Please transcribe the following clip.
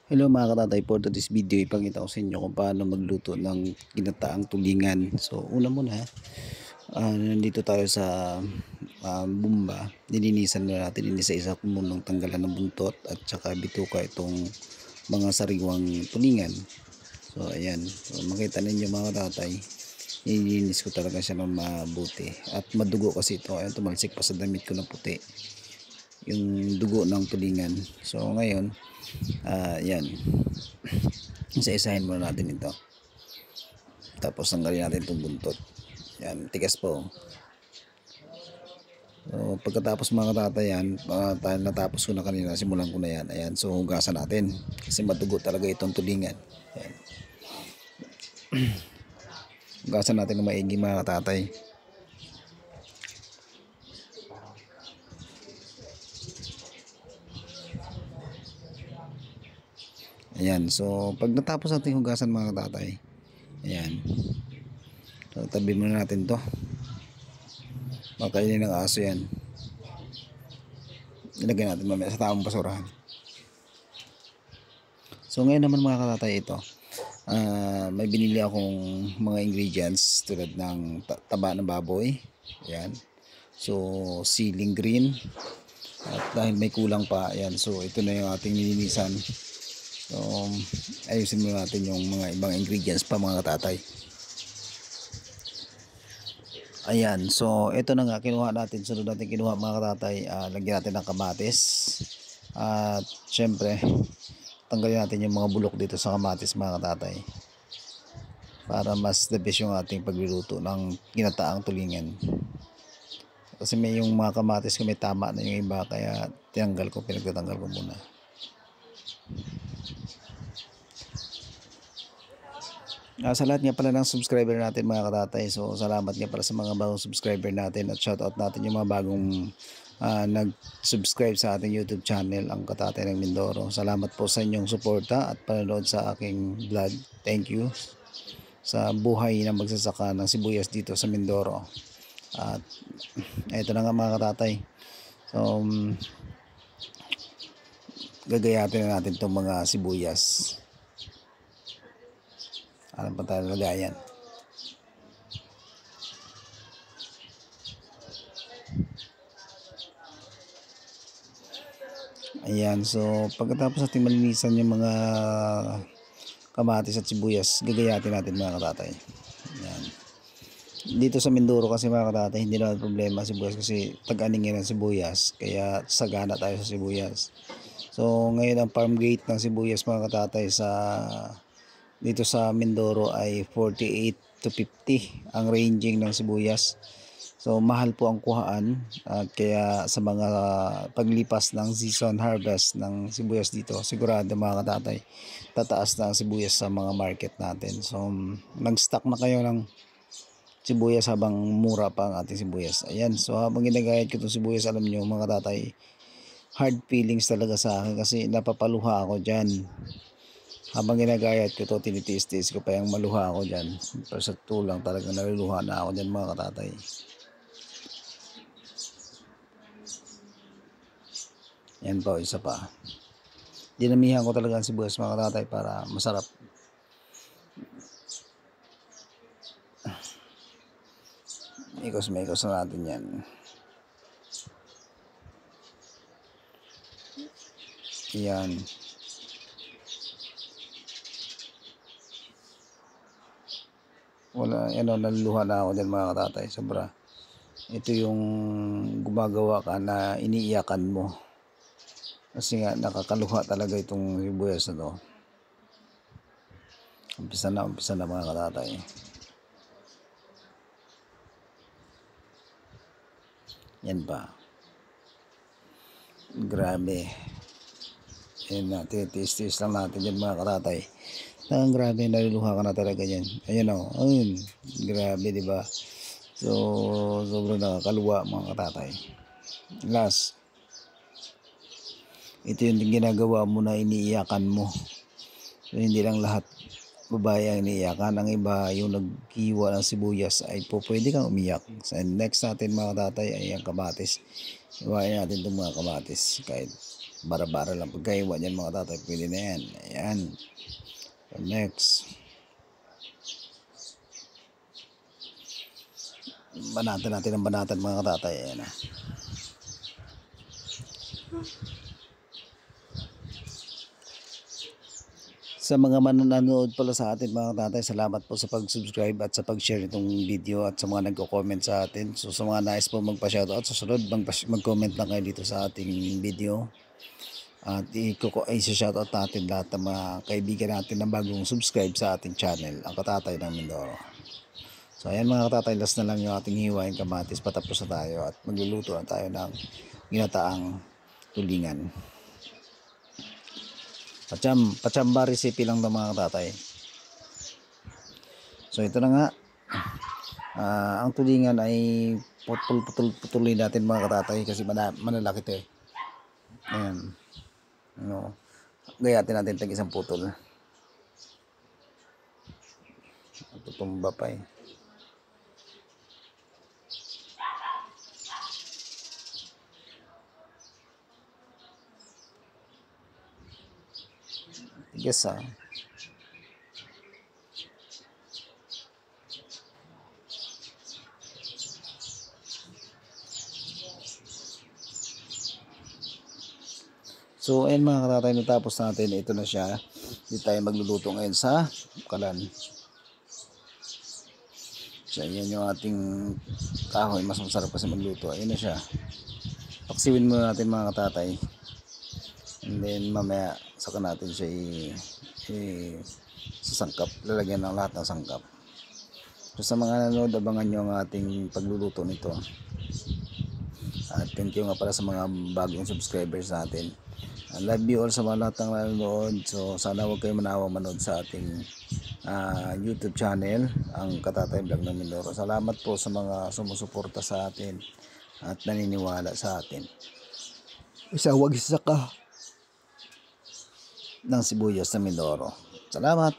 Hello mga katatay, for today's video ipakita ko sa inyo kung paano magluto ng ginataang tulingan. So una muna, nandito tayo sa bumba. Nilinisan na natin, inisa-isa ko munang tanggalan ng buntot at saka bituka itong mga sariwang tulingan. So ayan, so, makita ninyo mga katatay, nililinis ko talaga siya ng mabuti. At madugo kasi ito, ayan, tumalsik pa sa damit ko na puti yung dugo ng tulingan. So ngayon, yan, isa-isahin muna natin ito, tapos tanggalin natin itong buntot. Yan, tigas po. So pagkatapos mga katatay yan, natapos ko na kanina, simulan ko na yan. Ayan, so hugasan natin kasi madugo talaga itong tulingan. Ayan. Hugasan natin ng maigi mga katatay. Ayan, so pag natapos natin hugasan mga katatay, ayan, so tabi muna natin to, makainin ng aso yan. Ilagay natin mamaya sa tamang basurahan. So ngayon naman mga katatay, ito may binili akong mga ingredients tulad ng taba ng baboy. Ayan, so siling green, at dahil may kulang pa, ayan, so ito na yung ating nilinisan. So ayusin muna natin yung mga ibang ingredients pa mga katatay. Ayan, so ito na nga kinuha natin. Sunod natin kinuha mga katatay, lagyan natin ng kamatis. At syempre tanggalin natin yung mga bulok dito sa kamatis mga katatay, para mas the best yung ating pagluluto ng ginataang tulingan. Kasi may yung mga kamatis ko may tama na yung iba, kaya pinagtatanggal ko muna. Sa lahat nga pala ng subscriber natin mga katatay, so salamat nga pala sa mga bagong subscriber natin, at shoutout natin yung mga bagong nag-subscribe sa ating YouTube channel, ang Katatay ng Mindoro. Salamat po sa inyong suporta at panonood sa aking vlog. Thank you sa buhay ng magsasaka ng sibuyas dito sa Mindoro. At ito na nga mga katatay, so gagayatin na natin itong mga sibuyas. Ano pa tayo lagayan? Ayan, so pagkatapos natin malinisan yung mga kamatis at sibuyas, gagayatin natin mga katatay. Ayan. Dito sa Mindoro kasi mga katatay, hindi naman problema sibuyas kasi tag-aningin ng sibuyas, kaya sagana tayo sa sibuyas. So ngayon ang farm gate ng sibuyas mga katatay dito sa Mindoro ay 48 to 50 ang ranging ng sibuyas. So mahal po ang kuhaan, at kaya sa mga paglipas ng season harvest ng sibuyas dito, sigurado mga katatay, tataas na ang sibuyas sa mga market natin. So mag-stock na kayo ng sibuyas habang mura pa ang ating sibuyas. Ayan, so habang ginagayad ko itong sibuyas, alam nyo mga katatay, hard feelings talaga sa akin kasi napapaluha ako dyan. Habang ginagayat ko to, tinitiis-tiis ko pa yung maluha ako dyan. Pero sa tulang talagang naluluha na ako dyan mga katatay. Yan pa, isa pa. Dinamihan ko talaga ang sibuyas mga katatay para masarap. Ikos-mikos na natin yan. Yan. Wala, naluluha na ako dyan mga katatay, sobra. Ito yung gumagawa ka na iniiyakan mo, kasi nga nakakaluha talaga itong sibuyas na to. Umpisa na mga katatay. Yan pa, grabe. Yan na, titis-tis lang natin yan mga katatay. Grabe, naluluha ka na talaga yan. Ayan o, ayun, grabe diba? So sobrang nakakaluwa mga katatay. Last, ito yung ginagawa mo na iniiyakan mo. So hindi lang lahat babae ang iniiyakan, ang iba yung naghiwa ng sibuyas ay pwede kang umiyak. So next natin mga katatay ay ang kamatis. Iwain natin itong mga kamatis kahit Bara-bara lang pagkaiwa dyan mga tatay. Pwede na yan. Ayan. So, next. Banatan natin ang banatan mga tatay. Ayan na. Sa mga manonood pala sa atin mga tatay, salamat po sa pag-subscribe at sa pag-share itong video at sa mga nagko-comment sa atin. So sa mga nais po magpa-shoutout, susunod mag-comment lang kayo dito sa ating video. At i-shoutout natin lahat ng mga kaibigan natin na bagong subscribe sa ating channel, ang Katatay ng Mindoro. So ayan mga katatay, last na lang yung ating hiwain kamatis, patapos na tayo at magluluto na tayo ng ginataang tulingan. Pachamba recipe lang ng mga katatay. So ito na nga, ang tulingan ay putulin natin mga katatay kasi manalaki ito eh. Ayan, no, gayatin natin tag isang putol. Tutumba pa eh. Yes ah. So ayun mga katatay, natapos natin, ito na siya. Hindi tayo magluluto ngayon sa kalan. So ayan yung ating kahoy, mas masarap kasi magluto. Ayun na siya. Paksiwin muna natin mga katatay. And then mamaya saka natin siya sasangkap, lalagyan ng lahat ng sangkap. So sa mga nanonood, abangan nyo ang ating pagluluto nito. At thank you nga para sa mga bagong subscribers natin. I love you all sa mga lahat ng nanonood. So sana huwag kayo manawang manood sa ating YouTube channel, ang Katatay Vlog ng Mindoro. Salamat po sa mga sumusuporta sa atin at naniniwala sa atin. Huwag isa ka ng sibuyas na Mindoro. Salamat.